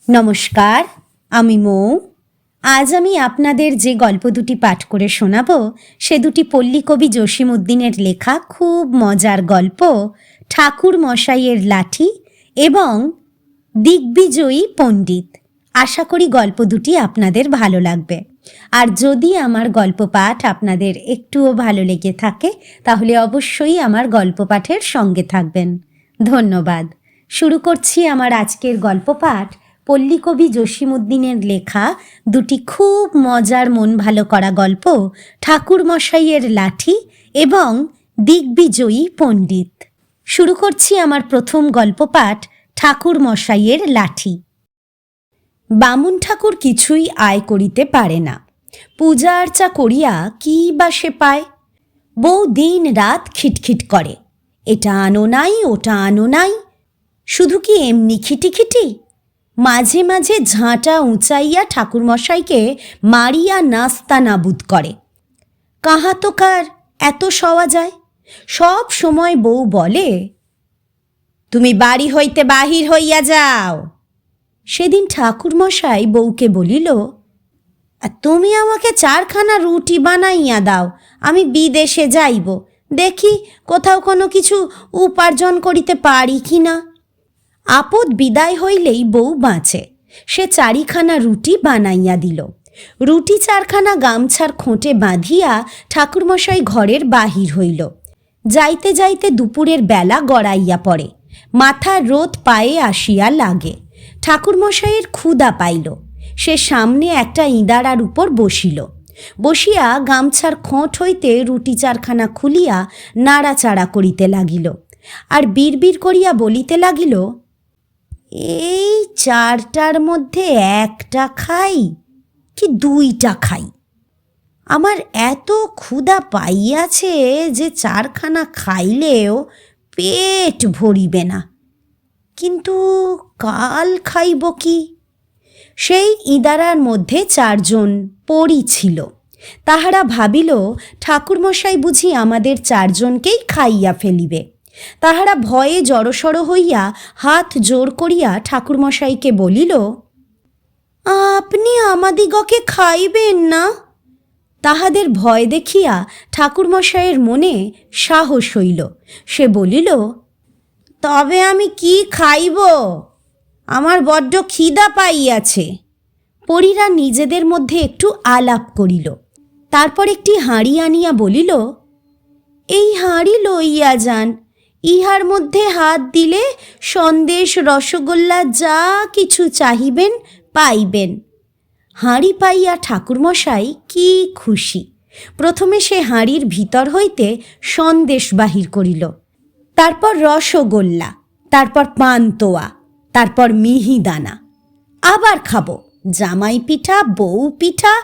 নমস্কার, আমি মৌ। আজ আমি আপনাদের যে গল্প দুটি পাঠ করে শোনাব সে দুটি পল্লী কবি জসীমউদ্দিনের লেখা খুব মজার গল্প ঠাকুর মশাইয়ের লাঠি এবং দিগ্বিজয়ী পণ্ডিত। আশা করি গল্প দুটি আপনাদের ভালো লাগবে। আর যদি আমার গল্প পাঠ আপনাদের একটুও ভালো লেগে থাকে তাহলে অবশ্যই আমার গল্প পাঠের সঙ্গে থাকবেন। ধন্যবাদ। শুরু করছি আমার আজকের গল্প পাঠ পল্লী কবি জসীমউদ্দিনের লেখা দুটি খুব মজার মন ভালো করা গল্প ঠাকুর মশাইয়ের লাঠি এবং দিগ্বিজয়ী পণ্ডিত। শুরু করছি আমার প্রথম গল্প পাঠ ঠাকুর মশাইয়ের লাঠি। বামুন ঠাকুর কিছুই আয় করিতে পারে না, পূজা আর্চা করিয়া কি বা সে পায়? বউ দিন রাত খিটখিট করে, এটা আনো নাই ওটা আনো নাই। শুধু কি এমনি খিটিখিটি? মাঝে মাঝে ঝাঁটা উঁচাইয়া ঠাকুরমশাইকে মারিয়া নাস্তা নাবুদ করে। কাহা তো কার এত সওয়া যায়? সব সময় বউ বলে, তুমি বাড়ি হইতে বাহির হইয়া যাও। সেদিন ঠাকুরমশাই বউকে বলিল, তুমি আমাকে 4খানা রুটি বানাইয়া দাও, আমি বিদেশে যাইব, দেখি কোথাও কোনো কিছু উপার্জন করিতে পারি কি না। আপদ বিদায় হইলেই বউ বাঁচে। সে 4খানা রুটি বানাইয়া দিল। রুটি 4খানা গামছার খোঁটে বাঁধিয়া ঠাকুরমশাই ঘরের বাহির হইল। যাইতে যাইতে দুপুরের বেলা গড়াইয়া পড়ে, মাথার রোদ পায়ে আসিয়া লাগে। ঠাকুরমশাইয়ের ক্ষুধা পাইল। সে সামনে একটা ইঁদারার উপর বসিল। বসিয়া গামছার খোঁট হইতে রুটি 4খানা খুলিয়া নাড়াচাড়া করিতে লাগিল, আর বিড়বিড় করিয়া বলিতে লাগিল, এই 4টার মধ্যে 1টা খাই কি 2টা খাই? আমার এত ক্ষুধা পাইয়াছে যে 4খানা খাইলেও পেট ভরিবে না, কিন্তু কাল খাইব কি? সেই ইঁদারার মধ্যে 4জন পড়ি ছিল। তাহারা ভাবিল ঠাকুরমশাই বুঝি আমাদের 4জনকেই খাইয়া ফেলিবে। তাহারা ভয়ে জড়সড় হইয়া হাত জোর করিয়া ঠাকুরমশাইকে বলিল, আপনি আমাদিগকে খাইবেন না? তাহাদের ভয় দেখিয়া ঠাকুরমশাইয়ের মনে সাহস হইল। সে বলিল, তবে আমি কি খাইব? আমার বড্ড খিদা পাইয়াছে। পরীরা নিজেদের মধ্যে একটু আলাপ করিল। তারপর একটি হাঁড়ি আনিয়া বলিল, এই হাঁড়ি লইয়া যান, ইহার মধ্যে হাত দিলে সন্দেশ রসগোল্লা যা কিছু চাহিবেন পাইবেন। হাঁড়ি পাইয়া ঠাকুরমশাই কি খুশি। প্রথমে সে হাঁড়ির ভিতর হইতে সন্দেশ বাহির করিল, তারপর রসগোল্লা, তারপর পান্তুয়া, তারপর মিহিদানা। আবার খাবো জামাই পিঠা, বউ পিঠা,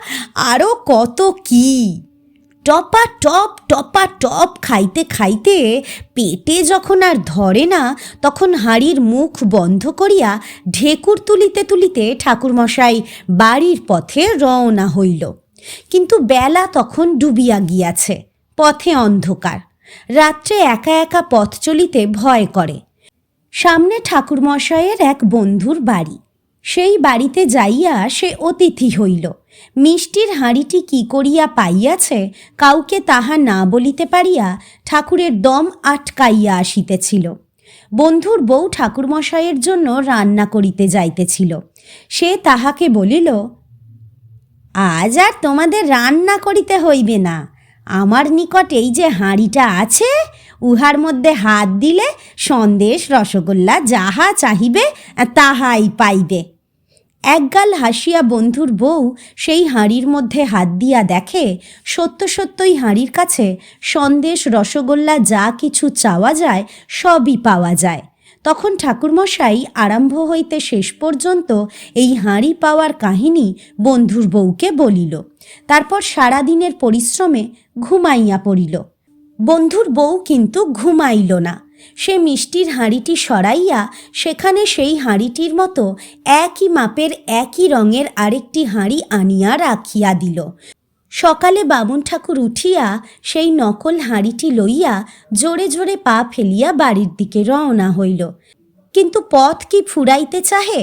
আরও কত কি। টপা টপ খাইতে খাইতে পেটে যখন আর ধরে না, তখন হাঁড়ির মুখ বন্ধ করিয়া ঢেকুর তুলিতে তুলিতে ঠাকুরমশাই বাড়ির পথে রওনা হইল। কিন্তু বেলা তখন ডুবিয়া গিয়াছে, পথে অন্ধকার। রাত্রে একা একা পথ চলিতে ভয় করে। সামনে ঠাকুরমশাইয়ের এক বন্ধুর বাড়ি। সেই বাড়িতে যাইয়া সে অতিথি হইল। মিষ্টির হাঁড়িটি কি করিয়া পাইয়াছে কাউকে তাহা না বলিতে পারিয়া ঠাকুরের দম আটকাইয়া আসিতেছিল। বন্ধুর বউ ঠাকুরমশাইয়ের জন্য রান্না করিতে যাইতেছিল। সে তাহাকে বলিল, আজ আর তোমাদের রান্না করিতে হইবে না, আমার নিকট এই যে হাঁড়িটা আছে, উহার মধ্যে হাত দিলে সন্দেশ রসগোল্লা যাহা চাহিবে তাহাই পাইবে। একগাল হাসিয়া বন্ধুর বউ সেই হাঁড়ির মধ্যে হাত দিয়া দেখে, সত্য সত্যই হাঁড়ির কাছে সন্দেশ রসগোল্লা যা কিছু চাওয়া যায় সবই পাওয়া যায়। তখন ঠাকুরমশাই আরম্ভ হইতে শেষ পর্যন্ত এই হাঁড়ি পাওয়ার কাহিনী বন্ধুর বউকে বলিল। তারপর সারাদিনের পরিশ্রমে ঘুমাইয়া পড়িল। বন্ধুর বউ কিন্তু ঘুমাইল না। সে মিষ্টির হাঁড়িটি সরাইয়া সেখানে সেই হাঁড়িটির মতো একই মাপের একই রঙের আরেকটি হাঁড়ি আনিয়া রাখিয়া দিল। সকালে বামুন ঠাকুর উঠিয়া সেই নকল হাঁড়িটি লইয়া জোরে জোরে পা ফেলিয়া বাড়ির দিকে রওনা হইল। কিন্তু পথ কি ফুরাইতে চাহে?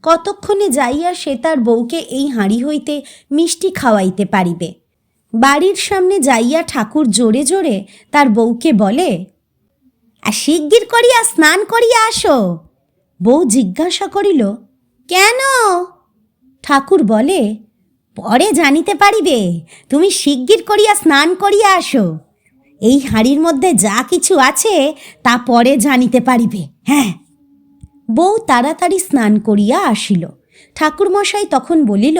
কতক্ষণে যাইয়া সে তার বউকে এই হাঁড়ি হইতে মিষ্টি খাওয়াইতে পারিবে। বাড়ির সামনে যাইয়া ঠাকুর জোরে জোরে তার বউকে বলে, শিগগির করিয়া স্নান করিয়া আসো। বউ জিজ্ঞাসা করিল, কেন? ঠাকুর বলে, পরে জানিতে পারিবে, তুমি শিগগির করিয়া স্নান করিয়া আসো। এই হাঁড়ির মধ্যে যা কিছু আছে তা পরে জানিতে পারিবে। হ্যাঁ। বউ তাড়াতাড়ি স্নান করিয়া আসিল। ঠাকুরমশাই তখন বলিল,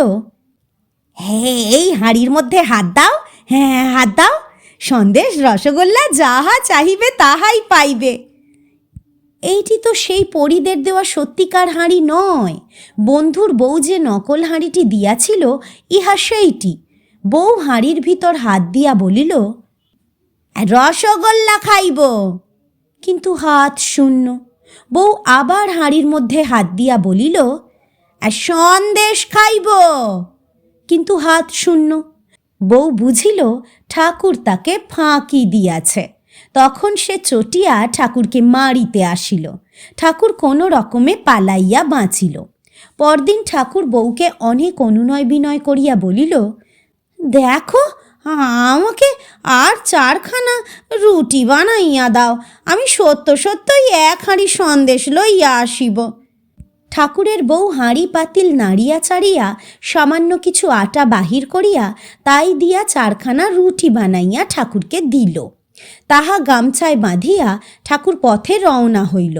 হ্যাঁ, এই হাঁড়ির মধ্যে হাত দাও। হ্যাঁ, হাত দাও। সন্দেশ রসগোল্লা যাহা চাহিবে তাহাই পাইবে। এইটি তো সেই পরীদের দেওয়া সত্যিকার হাঁড়ি নয়। বন্ধুর বউ যে নকল হাঁড়িটি দিয়াছিল, ইহা সেইটি। বউ হাঁড়ির ভিতর হাত দিয়া বলিল, রসগোল্লা খাইব। কিন্তু হাত শূন্য। বউ আবার হাঁড়ির মধ্যে হাত দিয়া বলিল, সন্দেশ খাইব। কিন্তু হাত শূন্য। বউ বুঝিল ঠাকুর তাকে ফাঁকি দিয়াছে। তখন সে চটিয়া ঠাকুরকে মারিতে আসিল। ঠাকুর কোনো রকমে পালাইয়া বাঁচিল। পরদিন ঠাকুর বউকে অনেক অনুনয় বিনয় করিয়া বলিল, দেখো, আমাকে আর 4খানা রুটি বানাইয়া দাও। আমি সত্যই 1 হাঁড়ি সন্দেশ লইয়া আসিব। ঠাকুরের বউ হাঁড়ি পাতিল নাড়িয়া চাড়িয়া সামান্য কিছু আটা বাহির করিয়া তাই দিয়া 4খানা রুটি বানাইয়া ঠাকুরকে দিল। তাহা গামছায় বাঁধিয়া ঠাকুর পথে রওনা হইল।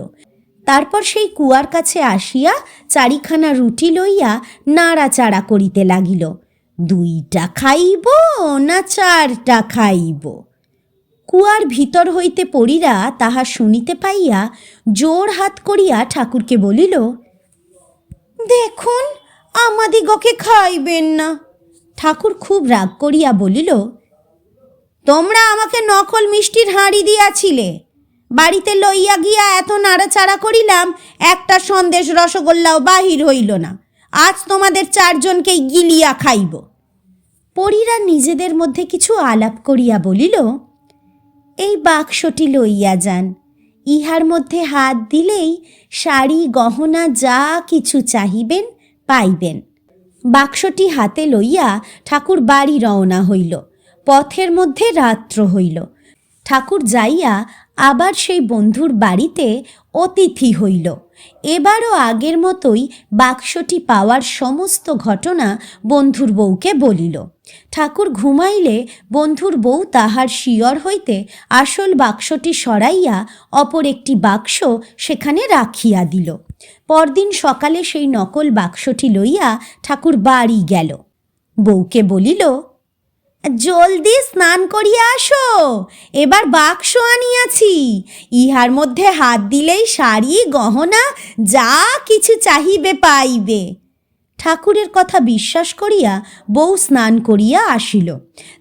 তারপর সেই কুয়ার কাছে আসিয়া 4খানা রুটি লইয়া নাড়াচাড়া করিতে লাগিল। 2টা খাইব না 4টা খাইব? কুয়ার ভিতর হইতে পড়িরা তাহা শুনিতে পাইয়া জোর হাত করিয়া ঠাকুরকে বলিল, দেখুন, আমাদিগকে খাইবেন না। ঠাকুর খুব রাগ করিয়া বলিল, তোমরা আমাকে নকল মিষ্টির হাঁড়ি দিয়াছিলে। বাড়িতে লইয়া গিয়া এত নাড়াচাড়া করিলাম, একটা সন্দেশ রসগোল্লাও বাহির হইল না। আজ তোমাদের 4জনকেই গিলিয়া খাইব। পরীরা নিজেদের মধ্যে কিছু আলাপ করিয়া বলিল, এই বাক্সটি লইয়া যান। ইহার মধ্যে হাত দিলেই শাড়ি গহনা যা কিছু চাহিবেন পাইবেন। বাক্সটি হাতে লইয়া ঠাকুর বাড়ি রওনা হইল। পথের মধ্যে রাত্র হইল। ঠাকুর যাইয়া আবার সেই বন্ধুর বাড়িতে অতিথি হইল। এবারও আগের মতোই বাক্সটি পাওয়ার সমস্ত ঘটনা বন্ধুর বউকে বলিল। ঠাকুর ঘুমাইলে বন্ধুর বউ তাহার শিয়র হইতে আসল বাক্সটি সরাইয়া অপর একটি বাক্স সেখানে রাখিয়া দিল। পরদিন সকালে সেই নকল বাক্সটি লইয়া ঠাকুর বাড়ি গেল। বউকে বলিল, জলদি স্নান করিয়া আসো, এবার বাক্স আনিয়াছি। ইহার মধ্যে হাত দিলেই শাড়ি গহনা যা কিছু চাহিবে পাইবে। ঠাকুরের কথা বিশ্বাস করিয়া বউ স্নান করিয়া আসিল।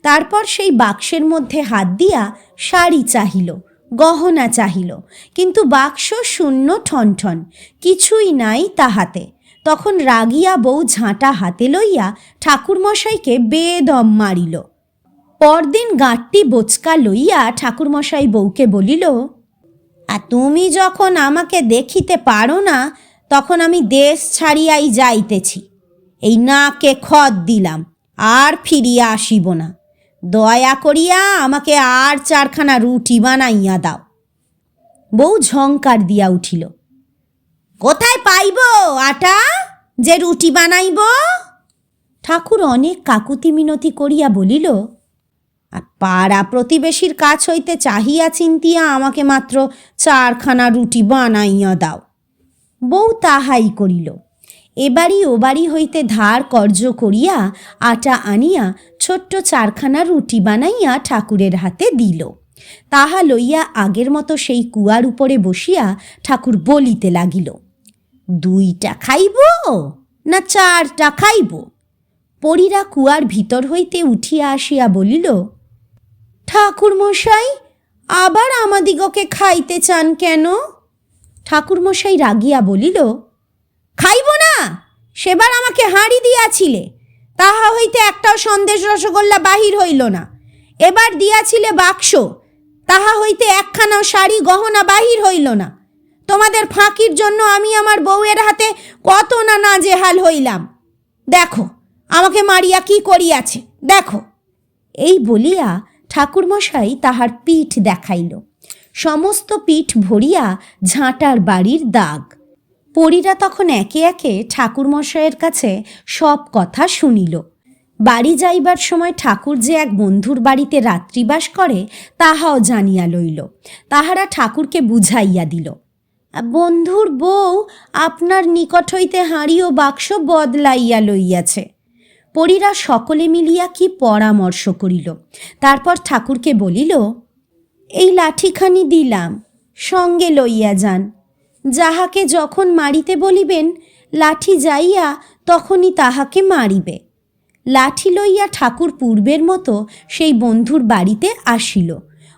তারপর সেই বাক্সের মধ্যে হাত দিয়া শাড়ি চাহিল, গহনা চাহিল, কিন্তু বাক্স শূন্য ঠনঠন, কিছুই নাই তাহাতে। তখন রাগিয়া বউ ঝাঁটা হাতে লইয়া ঠাকুরমশাইকে বেদম মারিল। পরদিন গাঁটটি বোচকা লইয়া ঠাকুরমশাই বউকে বলিল, তুমি যখন আমাকে দেখিতে পারো না, তখন আমি দেশ ছাড়িয়াই যাইতেছি। এই নাকে খত দিলাম, আর ফিরিয়া আসিব না। দয়া করিয়া আমাকে আর 4খানা রুটি বানাইয়া দাও। বউ ঝংকার দিয়া উঠিল, কোথায় পাইব আটা যে রুটি বানাইব? ঠাকুর অনেক কাকুতি মিনতি করিয়া বলিল, পাড়া প্রতিবেশীর কাছ হইতে চাহিয়া চিন্তিয়া আমাকে মাত্র 4খানা রুটি বানাইয়া দাও। বউ তাহাই করিল। এবাড়ি ওবাড়ি হইতে ধার কর্য করিয়া আটা আনিয়া ছোট্ট 4খানা রুটি বানাইয়া ঠাকুরের হাতে দিল। তাহা লইয়া আগের মতো সেই কুয়ার উপরে বসিয়া ঠাকুর বলিতে লাগিল, 2টা খাইব না 4টা খাইব? পরীরা কুয়ার ভিতর হইতে উঠিয়া আসিয়া বলিল, ঠাকুরমশাই, আবার আমাদিগকে খাইতে চান কেন? ঠাকুরমশাই রাগিয়া বলিল, খাইব না? সেবার আমাকে হাঁড়ি দিয়াছিলে, তাহা হইতে একটাও সন্দেশ রসগোল্লা বাহির হইল না। এবার দিয়াছিলে বাক্স, তাহা হইতে 1খানাও শাড়ি গহনা বাহির হইল না। তোমাদের ফাঁকির জন্য আমি আমার বউয়ের হাতে কত না নাজেহাল হইলাম। দেখো আমাকে মারিয়া কি করিয়াছে, দেখো। এই বলিয়া ঠাকুরমশাই তাহার পিঠ দেখাইল। সমস্ত পিঠ ভরিয়া ঝাঁটার বাড়ির দাগ। পরীরা তখন একে একে ঠাকুরমশাইয়ের কাছে সব কথা শুনিল। বাড়ি যাইবার সময় ঠাকুর যে এক বন্ধুর বাড়িতে রাত্রিবাস করে তাহাও জানিয়া লইল। তাহারা ঠাকুরকে বুঝাইয়া দিল, বন্ধুর বউ আপনার নিকট হইতে হাঁড়ি ও বাক্স বদলাইয়া লইয়াছে। পরীরা সকলে মিলিয়া কি পরামর্শ করিল। তারপর ঠাকুরকে বলিল, এই লাঠিখানি দিলাম, সঙ্গে লইয়া যান। যাহাকে যখন মারিতে বলিবেন লাঠি যাইয়া তখনই তাহাকে মারিবে। লাঠি লইয়া ঠাকুর পূর্বের মতো সেই বন্ধুর বাড়িতে আসিল।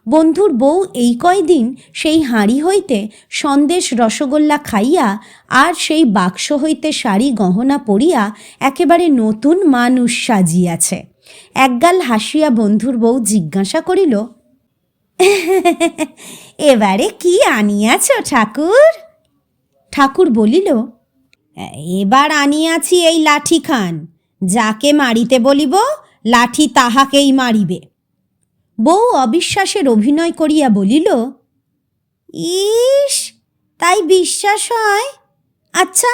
বন্ধুর বউ এই কয়দিন সেই হাঁড়ি হইতে সন্দেশ রসগোল্লা খাইয়া আর সেই বাক্স হইতে শাড়ি গহনা পরিয়া একেবারে নতুন মানুষ সাজিয়াছে। একগাল হাসিয়া বন্ধুর বউ জিজ্ঞাসা করিল, এবারে কি আনিয়াছ ঠাকুর? ঠাকুর বলিল, এবার আনিয়াছি এই লাঠিখান, যাকে মারিতে বলিব লাঠি তাহাকেই মারিবে। বউ অবিশ্বাসের অভিনয় করিয়া বলিল, ইস, তাই বিশ্বাস হয়? আচ্ছা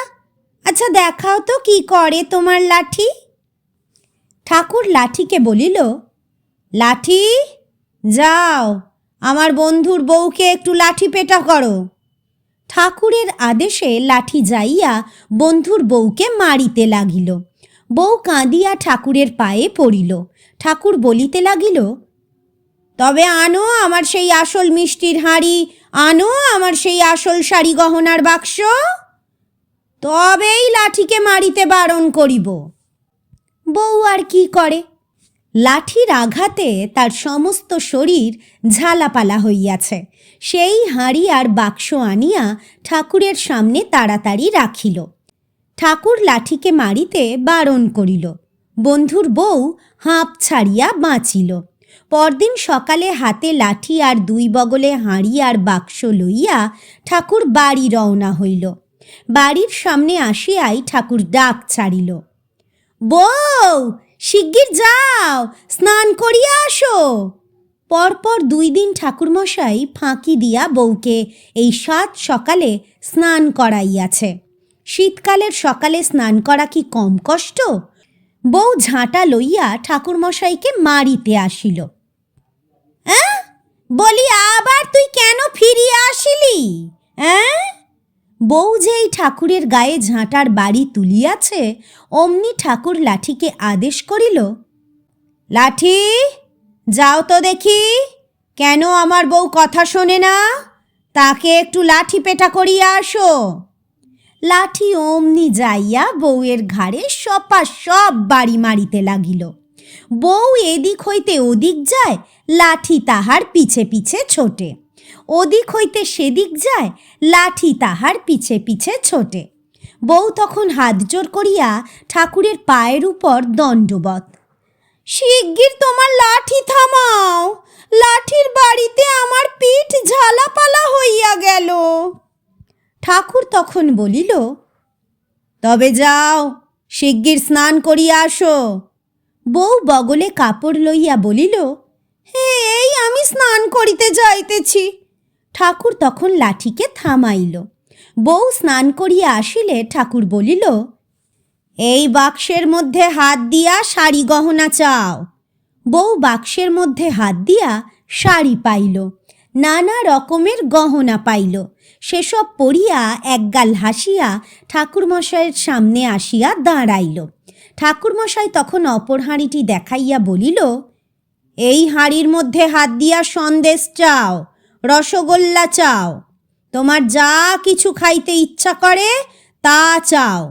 আচ্ছা, দেখাও তো কি করে তোমার লাঠি। ঠাকুর লাঠিকে বলিল, লাঠি, যাও আমার বন্ধুর বউকে একটু লাঠি পেটা করো। ঠাকুরের আদেশে লাঠি যাইয়া বন্ধুর বউকে মারিতে লাগিল। বউ কাঁদিয়া ঠাকুরের পায়ে পড়িল। ঠাকুর বলিতে লাগিল, তবে আনো আমার সেই আসল মিষ্টির হাঁড়ি, আনো আমার সেই আসল শাড়ি গহনার বাক্স, তবেই লাঠিকে মারিতে বারণ করিব। বউ আর কি করে, লাঠির আঘাতে তার সমস্ত শরীর ঝালাপালা হইয়াছে। সেই হাঁড়ি আর বাক্স আনিয়া ঠাকুরের সামনে তাড়াতাড়ি রাখিল। ঠাকুর লাঠিকে মারিতে বারণ করিল। বন্ধুর বউ হাঁপ ছাড়িয়া বাঁচিল। পরদিন সকালে হাতে লাঠি আর দুই বগলে হাঁড়ি আর বাক্স লইয়া ঠাকুর বাড়ি রওনা হইল। বাড়ির সামনে আসিয়াই ঠাকুর ডাক ছাড়িল, বউ, শিগগির যাও, স্নান করিয়া আসো। পরপর 2 দিন ঠাকুরমশাই ফাঁকি দিয়া বউকে এই 7 সকালে স্নান করাইয়াছে। শীতকালের সকালে স্নান করা কি কম কষ্ট? বউ ঝাঁটা লইয়া ঠাকুরমশাইকে মারিতে আসিল। বলি, আবার তুই কেন ফিরিয়া আসিলি? বউ যেই ঠাকুরের গায়ে ঝাঁটার বাড়ি তুলিয়াছে, অমনি ঠাকুর লাঠিকে আদেশ করিল, লাঠি, যাও তো দেখি, কেন আমার বউ কথা শোনে না? তাকে একটু লাঠি পেটা করিয়া আসো। লাঠি অমনি যাইয়া বউয়ের ঘাড়ে সব বাড়ি মারিতে লাগিল। বউ এদিক হইতে ওদিক যায়, লাঠি তাহার পিছে পিছে ছোটে। ওদিক হইতে সেদিক যায়, লাঠি তাহার পিছে পিছে ছোটে। বউ তখন হাত জোর করিয়া ঠাকুরের পায়ের উপর দণ্ডবৎ, শিগগির তোমার লাঠি থামাও, লাঠির বাড়িতে আমার পিঠ ঝালাপালা হইয়া গেল। ঠাকুর তখন বলিল, তবে যাও, শিগগির স্নান করিয়া আসো। বউ বগলে কাপড় লইয়া বলিল, এই আমি স্নান করিতে যাইতেছি। ঠাকুর তখন লাঠিকে থামাইল। বউ স্নান করিয়া আসিলে ঠাকুর বলিল, এই বাক্সের মধ্যে হাত দিয়া শাড়ি গহনা চাও। বউ বাক্সের মধ্যে হাত দিয়া শাড়ি পাইল, নানা রকমের গহনা পাইল। সেসব পরিয়া একগাল হাসিয়া ঠাকুরমশাইয়ের সামনে আসিয়া দাঁড়াইল। ঠাকুরমশাই তখন অপর হাঁড়িটি দেখাইয়া বলিল, এই হাঁড়ির মধ্যে হাত দিয়া সন্দেশ চাও, রসগোল্লা চাও, তোমার যা কিছু খাইতে ইচ্ছা করে তা চাও।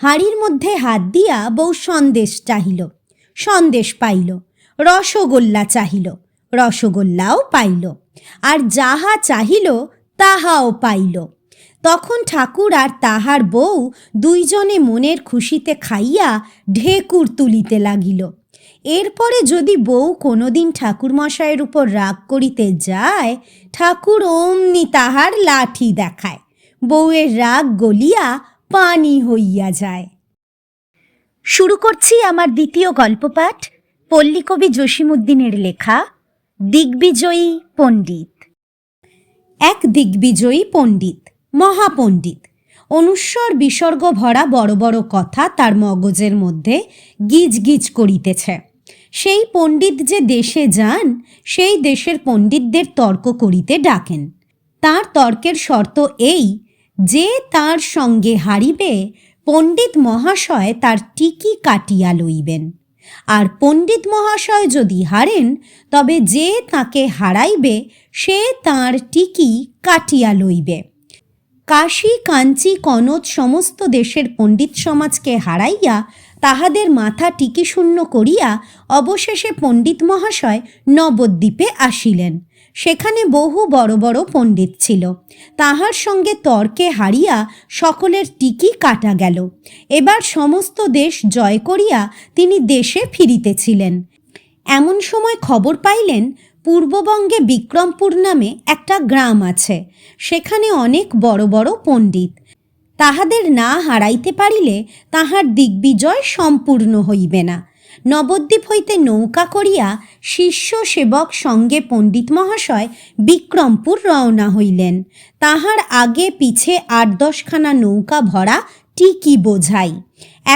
হাঁড়ির মধ্যে হাত দিয়া বউ সন্দেশ চাহিল, সন্দেশ পাইল। রসগোল্লা চাহিল, রসগোল্লাও পাইল। আর যাহা চাহিল তাহাও পাইল। তখন ঠাকুর আর তাহার বউ দুইজনে মনের খুশিতে খাইয়া ঢেকুর তুলিতে লাগিল। এরপরে যদি বউ কোনোদিন ঠাকুরমশায়ের উপর রাগ করিতে যায়, ঠাকুর অমনি তাহার লাঠি দেখায়, বউয়ের রাগ গলিয়া পানি হইয়া যায়। শুরু করছি আমার দ্বিতীয় গল্পপাঠ, পল্লীকবি জসীমউদ্দিনের লেখা দিগ্বিজয়ী পণ্ডিত। এক দিগ্বিজয়ী পণ্ডিত, মহাপণ্ডিত, অনুস্বর বিসর্গ ভরা বড় বড় কথা তার মগজের মধ্যে গিজ গিজ করিতেছে। সেই পণ্ডিত যে দেশে যান, সেই দেশের পণ্ডিতদের তর্ক করিতে ডাকেন। তার তর্কের শর্ত এই যে তার সঙ্গে হারিবে, পণ্ডিত মহাশয় তার টিকি কাটিয়া লইবেন, আর পণ্ডিত মহাশয় যদি হারেন, তবে যে তাকে হারাইবে সে তার টিকি কাটিয়া লইবে। কাশী, কাঞ্চি, কনৌজ সমস্ত দেশের পণ্ডিত সমাজকে হারাইয়া তাহাদের মাথা টিকি শূন্য করিয়া অবশেষে পণ্ডিত মহাশয় নবদ্বীপে আসিলেন। সেখানে বহু বড় বড় পণ্ডিত ছিল। তাহার সঙ্গে তর্কে হারিয়া সকলের টিকি কাটা গেল। এবার সমস্ত দেশ জয় করিয়া তিনি দেশে ফিরিতেছিলেন। এমন সময় খবর পাইলেন পূর্ববঙ্গে বিক্রমপুর নামে একটা গ্রাম আছে। সেখানে অনেক বড় বড় পণ্ডিত। তাহাদের না হারাইতে পারিলে তাহার দিগ্বিজয় সম্পূর্ণ হইবে না। নবদ্বীপ হইতে নৌকা করিয়া শিষ্য সেবক সঙ্গে পণ্ডিত মহাশয় বিক্রমপুর রওনা হইলেন। তাহার আগে পিছে ৮-১০খানা নৌকা ভরা টিকি বোঝাই।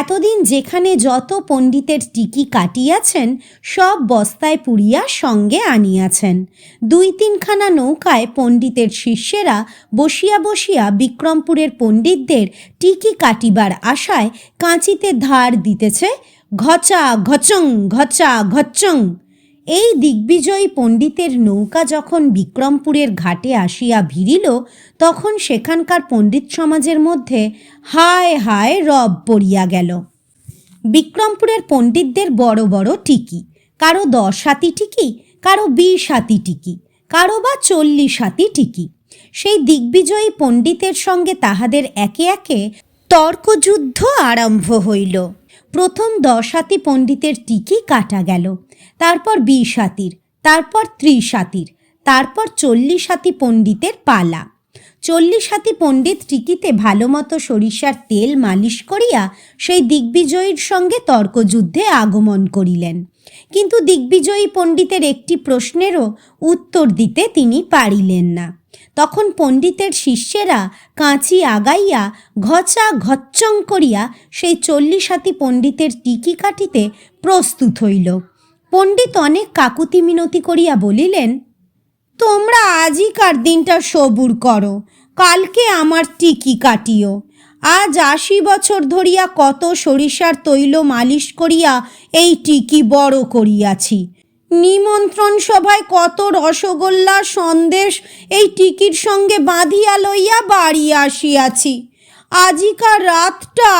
এতদিন যেখানে যত পণ্ডিতের টিকি কাটিয়াছেন, সব বস্তায় পুরিয়া সঙ্গে আনিয়াছেন। ২-৩খানা নৌকায় পণ্ডিতের শিষ্যেরা বসিয়া বসিয়া বিক্রমপুরের পণ্ডিতদের টিকি কাটিবার আশায় কাঁচিতে ধার দিতেছে, ঘচা ঘচং ঘচা ঘচং। এই দিগ্বিজয়ী পণ্ডিতের নৌকা যখন বিক্রমপুরের ঘাটে আসিয়া ভিড়িল, তখন সেখানকার পণ্ডিত সমাজের মধ্যে হায় হায় রব পড়িয়া গেল। বিক্রমপুরের পণ্ডিতদের বড় বড় টিকি, কারো ১০ হাতি টিকি, কারো ২০ হাতি টিকি, কারো বা ৪০ হাতি টিকি। সেই দিগ্বিজয়ী পণ্ডিতের সঙ্গে তাহাদের একে একে তর্কযুদ্ধ আরম্ভ হইল। প্রথম ১০ হাতি পণ্ডিতের টিকি কাটা গেল, তারপর ২০ হাতির, তারপর ৩০ হাতির, তারপর ৪০ হাতি পণ্ডিতের পালা। ৪০ হাতি পণ্ডিত টিকিতে ভালো মতো সরিষার তেল মালিশ করিয়া সেই দিগ্বিজয়ীর সঙ্গে তর্কযুদ্ধে আগমন করিলেন। কিন্তু দিগ্বিজয়ী পণ্ডিতের একটি প্রশ্নেরও উত্তর দিতে তিনি পারিলেন না। তখন পণ্ডিতের শিষ্যেরা কাঁচি আগাইয়া ঘচা ঘচ্চং করিয়া সেই ৪০ হাতি পণ্ডিতের টিকি কাটিতে প্রস্তুত হইল। পণ্ডিত অনেক কাকুতি মিনতি করিয়া বলিলেন, তোমরা আজিকার দিনটা সবুর করো, কালকে আমার টিকি কাটিও। আজ ৮০ বছর ধরিয়া কত সরিষার তৈল মালিশ করিয়া এই টিকি বড় করিয়াছি। নিমন্ত্রণ সভায় কত রসগোল্লা সন্দেশ এই টিকির সঙ্গে বাঁধিয়া লইয়া বাড়ি আসিয়াছি। আজিকার রাতটা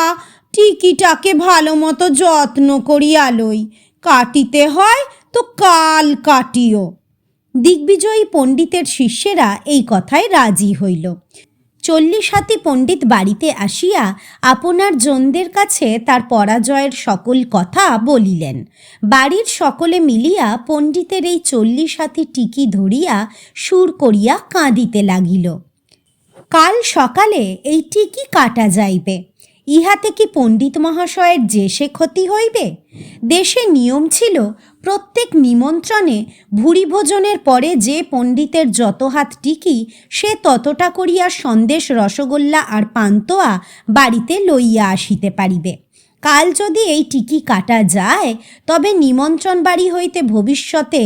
টিকিটাকে ভালো মতো যত্ন করিয়া লই, কাটিতে হয় তো কাল কাটিও। দিগ্বিজয়ী পণ্ডিতের শিষ্যেরা এই কথায় রাজি হইল। ৪০ হাতি পণ্ডিত বাড়িতে আসিয়া আপনার জনদের কাছে তার পরাজয়ের সকল কথা বলিলেন। বাড়ির সকলে মিলিয়া পণ্ডিতের এই ৪০ হাতি টিকি ধরিয়া সুর করিয়া কাঁদিতে লাগিল। কাল সকালে এই টিকি কাটা যাইবে, ইহাতে কি পণ্ডিত মহাশয়ের যে সে ক্ষতি হইবে? দেশে নিয়ম ছিল, প্রত্যেক নিমন্ত্রণে ভুরি ভোজনের পরে যে পণ্ডিতের যত হাত টিকি, সে ততটা করিয়া সন্দেশ, রসগোল্লা আর পান্তোয়া বাড়িতে লইয়া আসিতে পারিবে। কাল যদি এই টিকি কাটা যায়, তবে নিমন্ত্রণ বাড়ি হইতে ভবিষ্যতে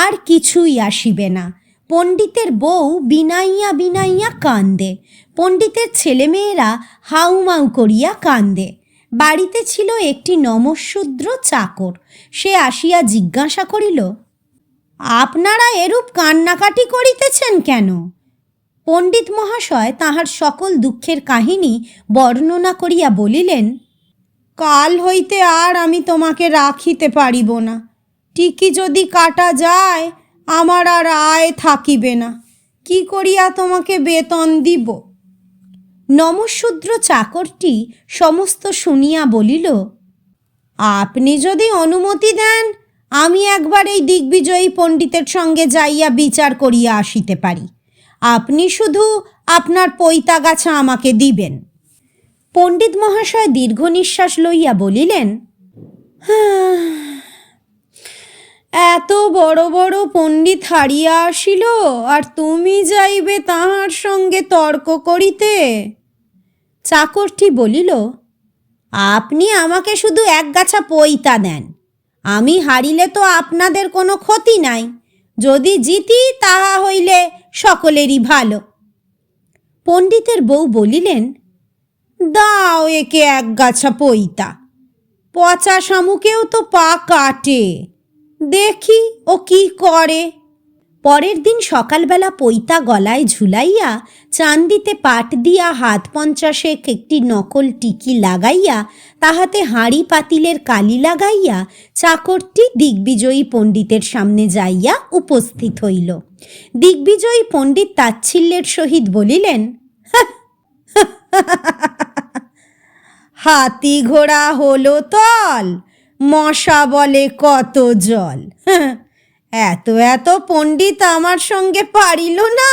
আর কিছুই আসিবে না। পণ্ডিতের বউ বিনাইয়া বিনাইয়া কান্দে, পণ্ডিতের ছেলেমেয়েরা হাউমাউ করিয়া কান্দে। বাড়িতে ছিল একটি নমশূদ্র চাকর। সে আসিয়া জিজ্ঞাসা করিল, আপনারা এরূপ কান্নাকাটি করিতেছেন কেন? পণ্ডিত মহাশয় তাহার সকল দুঃখের কাহিনী বর্ণনা করিয়া বলিলেন, কাল হইতে আর আমি তোমাকে রাখিতে পারিব না। টিকি যদি কাটা যায়, আমার আর আয় থাকিবে না। কি করিয়া তোমাকে বেতন দিব? নমশূদ্র চাকরটি সমস্ত শুনিয়া বলিল, আপনি যদি অনুমতি দেন, আমি একবার এই দিগ্বিজয়ী পণ্ডিতের সঙ্গে যাইয়া বিচার করিয়া আসিতে পারি। আপনি শুধু আপনার পৈতাগাছা আমাকে দিবেন। পণ্ডিত মহাশয় দীর্ঘ নিঃশ্বাস লইয়া বলিলেন, এত বড় বড় পণ্ডিত হারিয়া আসিল, আর তুমি যাইবে তাহার সঙ্গে তর্ক করিতে? চাকরটি বলিল, আপনি আমাকে শুধু এক গাছা পৈতা দেন, আমি হারিলে তো আপনাদের কোনো ক্ষতি নাই, যদি জিতি তাহা হইলে সকলেরই ভালো। পণ্ডিতের বউ বলিলেন, দাও একে এক গাছা পৈতা, পচা শামুকেও তো পা কাটে, দেখি ও কি করে। পরের দিন সকালবেলা পৈতা গলায় ঝুলাইয়া চান্দিতে পাট দিয়া হাত 50 একটি নকল টিকি লাগাইয়া তাহাতে হাঁড়ি পাতিলের কালি লাগাইয়া চাকরটি দিগ্বিজয়ী পণ্ডিতের সামনে যাইয়া উপস্থিত হইল। দিগ্বিজয়ী পণ্ডিত তাচ্ছিল্যের সহিত বলিলেন, হাতি ঘোড়া হলো তল, মশা বলে কত জল। এত এত পণ্ডিত আমার সঙ্গে পারিল না,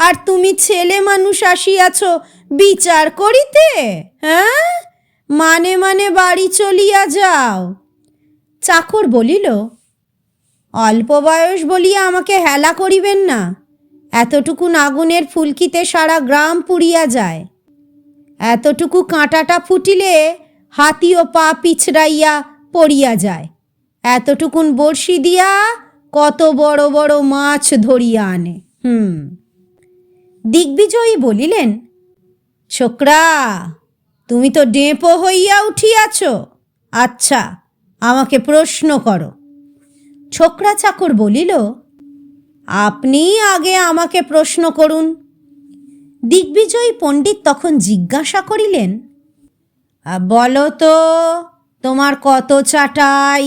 আর তুমি ছেলে মানুষ আসিয়াছ বিচার করিতে? হ্যাঁ, মানে মানে বাড়ি চলিয়া যাও। চাকর বলিল, অল্প বয়স বলিয়া আমাকে হেলা করিবেন না, এতটুকু আগুনের ফুলকিতে সারা গ্রাম পুড়িয়া যায়, এতটুকু কাঁটাটা ফুটিলে হাতিও পা পিছড়াইয়া পড়িয়া যায়, এতটুকুন বড়শি দিয়া কত বড় বড় মাছ ধরিয়া আনে। দিগ্বিজয়ী বলিলেন, ছোকরা, তুমি তো ডেপো হইয়া উঠিয়াছ, আচ্ছা আমাকে প্রশ্ন করো। ছোকরা চাকর বলিল, আপনি আগে আমাকে প্রশ্ন করুন। দিগ্বিজয়ী পণ্ডিত তখন জিজ্ঞাসা করিলেন, বলো তো তোমার কত চাটাই?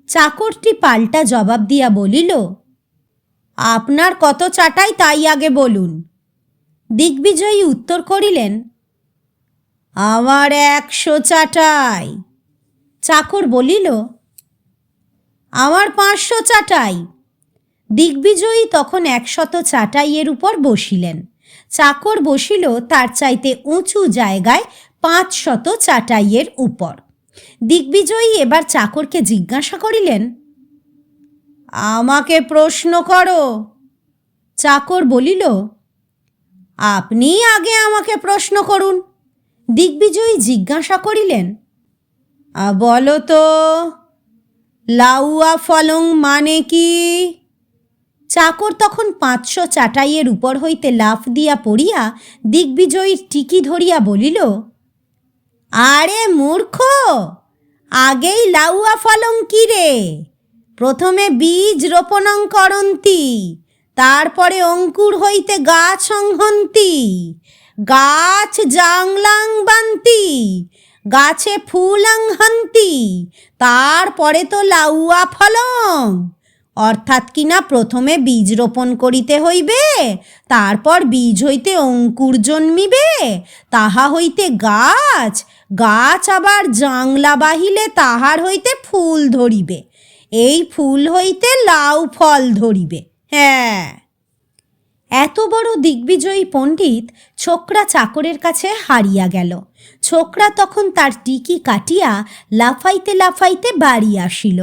চাকরটি পাল্টা জবাব দিয়া বলিল, আপনার কত চাটাই তাই আগে বলুন। দিগ্বিজয়ী উত্তর করিলেন, আমার 100 চাটাই। চাকর বলিল, আমার 500 চাটাই। দিগ্বিজয়ী তখন 100 চাটাইয়ের উপর বসিলেন। চাকর বসিল তার চাইতে উঁচু জায়গায় 500 চাটাইয়ের উপর। দিগ্বিজয়ী এবার চাকরকে জিজ্ঞাসা করিলেন, আমাকে প্রশ্ন করো। চাকর বলিল, আপনি আগে আমাকে প্রশ্ন করুন। দিগ্বিজয়ী জিজ্ঞাসা করিলেন, বলো তো লাউয়া ফলং মানে কি? চাকর তখন 500 চাটাইয়ের উপর হইতে লাফ দিয়া পড়িয়া দিগ্বিজয়ীর টিকি ধরিয়া বলিল, আরে মূর্খ, আগেই লাউয়া ফলং কি রে? প্রথমে বীজ রোপণং করন্তি, তারপরে অঙ্কুর হইতে গাছ সংহন্তি, গাছ জাংলাং বান্তি, গাছে ফুলাং হন্তি, তারপরে তো লাউয়া ফলং। অর্থাৎ কিনা প্রথমে বীজ রোপণ করিতে হইবে, তারপর বীজ হইতে অঙ্কুর জন্মিবে, তাহা হইতে গাছ, গাছ আবার জাংলা বাহিলে তাহার হইতে ফুল ধরিবে, এই ফুল হইতে লাউ ফল ধরিবে। হ্যাঁ। এত বড় দিগ্বিজয়ী পণ্ডিত ছোকরা চাকরের কাছে হারিয়া গেল। ছোকরা তখন তার টিকি কাটিয়া লাফাইতে লাফাইতে বাড়ি আসিল।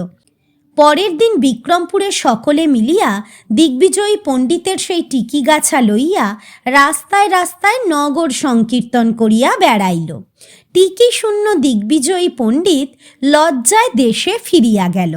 পরের দিন বিক্রমপুরে সকলে মিলিয়া দিগ্বিজয়ী পণ্ডিতের সেই টিকি গাছা লইয়া রাস্তায় রাস্তায় নগর সংকীর্তন করিয়া বেড়াইল। টিকি শূন্য দিগ্বিজয়ী পণ্ডিত লজ্জায় দেশে ফিরিয়া গেল।